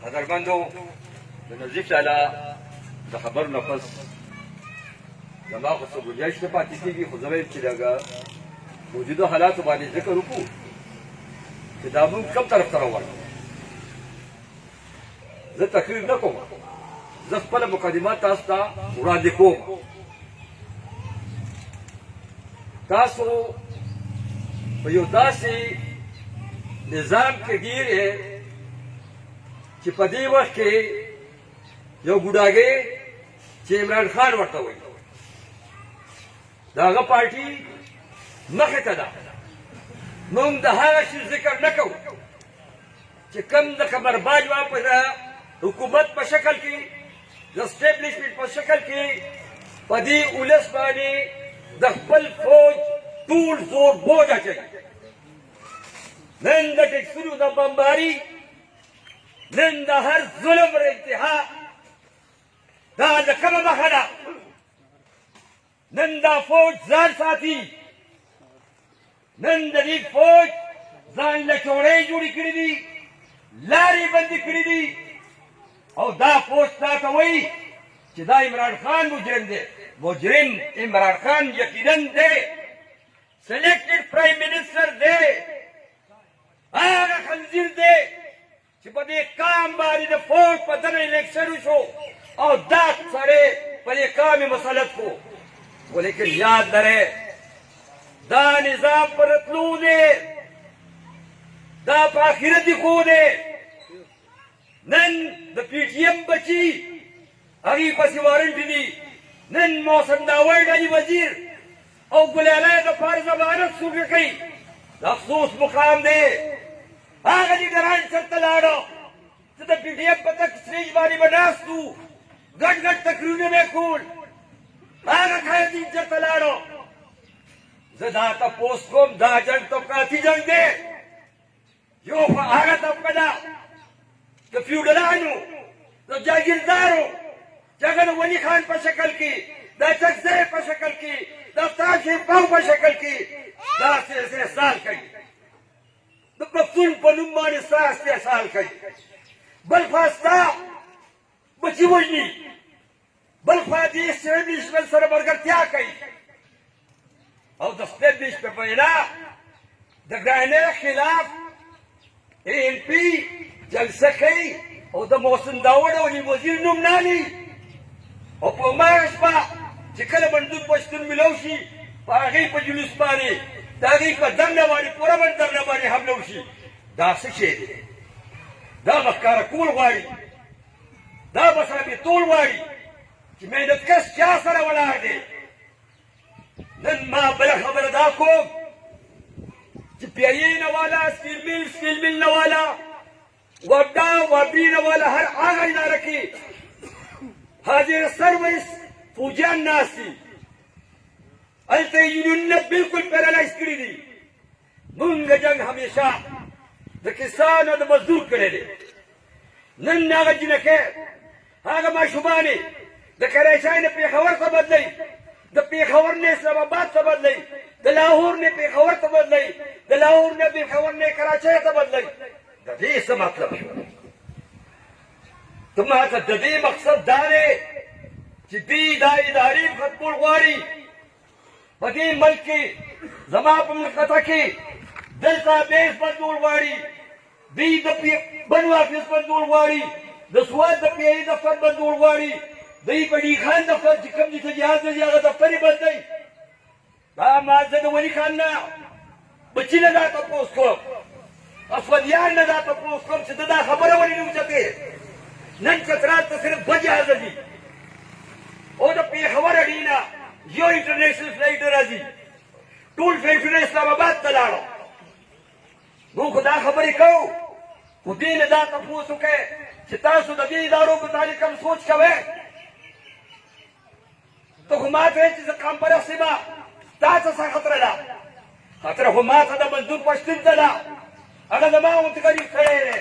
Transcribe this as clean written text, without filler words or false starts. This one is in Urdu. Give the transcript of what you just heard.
هنرمندو نزيف على خبر نفس لما خصو گنجائش نه پاتې کېږي خو زه چې دغه موجوده حالاتو باندې ذکر وکړو چې دا موږ کوم طرف ته روان زه تقریر نه کوم زه خپله مقدمات تاسو ته وړاندې کوم تاسو په یو داسې نظام کې ګیر یې چې په دې وخت کې یو ګوډاګی چې عمران خان ورته وایي د هغه پارټي مخې ته ده موږ د هغه شي ذکر نه کوو چې کوم د قمرباج په حکومت په شکل کې د اسټیبلیشمنټ په شکل کې په دې ولس باندې د خپل فوج ټول زور بوج اچوي نن د ټکسونو د بمباري نن د هر ظلم انتها دا د کومه مخه ده نن دا فوج ځان ساتي نن د دې فوج ځان له چوړۍ جوړې کړې دي لارې بندې کړې دي او دا فوج تا ته وایي چې دا عمران خان مجرم دی مجرم عمران خان یقینا دی سلیکټډ پرایم منسټر دی هغه خنزیر دی چې په دې کام باندې د فوج په دنه الیکشن وشو او دا سړی په دې کام یې مسلط کو ولیکن یاد لرئ دا نظام پر راتلو دی دا په آخرت کې خو دی نن د پی ټي ایم بچي هغې پسې وارنټ دي نن محسن داوړ ډالي وزیر او ګلالی دپاره ضمانت څوک کوي د افسوس مقام دی هغه لیډران چېرته لاړه چې د پی ټي ایم په تک سټیج باندې به ناست وو ګډ ګډ تقریرونه به یې کول هغه قایدین چېرته لاړه زه دا تپوس کوم دا جنګ طبقاتي جنګ دی یو خو هغه طبقه ده د فیوډلانو د جاګیردارو چې هغه د ولي خان په شکل کې د چکزی په شکل کې د تاج پاو په شکل کې داسې استحصال کوي د پښتون په نوم باندې ستا استحصال کوي بل خوا ستا بچي وژني بل خوا دې اسټیبلیشمنټ سره ملګرتیا کوي او د اسټیبلیشمنټ په وینا د ګرانۍ خلاف اے این پی جلسه کوي او د محسن داوړ او وزیر نوم نالي او په هماغه شپه چې کله بندون پښتون ملو شي په هغې په جلوس باندې د هغې په دنده باندې پوره بندرنه باندې حمله وشي دا څه شی دی دا به ښکاره کول غواړي دا به ثابتول غواړي چې محنتکش چا سره ولاړ دی نن ما بله خبره دا کوم چې پیایي نه والا سټیل میل نه والا وابدا وابري نه والا هر هغه اداره کې حاضر سرویس فوجیان ناست دي هلته یونیونونه بلکل پیرالایز کړي دي مونږ جنګ همیشه د کسان او د مزدور کړی دی نن هغه جنکۍ هغه ماشومانې د کراچۍ نه پېښور ته بدلوي د پېښور نه اسلام آباد ته بدلوي د لاهور نه پېښور ته بدلوي د لاهور نه پېښور نه کراچۍ ته بدلوي د دې څه مطلب شو ته ما ته د دې مقصد دا دی چې دوی دا ادارې ختمول غواړي په دې ملک کې زما په ملکته کې دلته بیس بدلول غواړي دوی د بنو حافظ بدلول غواړي د سوات د پی ای دفتر بدلول غواړي دوی په ډي خان دفتر چې کوم دي ته جهاز دی هغه دفتر یې بدلوي دا ما زه د ولي خان نه بچي نه دا تپوس کوم افغانیان نه دا تپوس کوم چې دا خبره ولې نه اوچتې نن چترال ته صرف دوه جهازه دي او د پېښور اډې نه یو انټرنیشنل فلایټ راځي ټول فلایټونه اسلام آباد ته لاړو موږ خو دا خبرې کوو خو دې نه دا تپوس وکړئ چې تاسو د دې ادارو متعلق کوم سوچ کوئ ته خو ما ته وایې چې زه قام پرست یم تا څه خطره ده خطره خو ما ته د مزدور پښتون ته ده هغه زما غوندې غریب سړی دی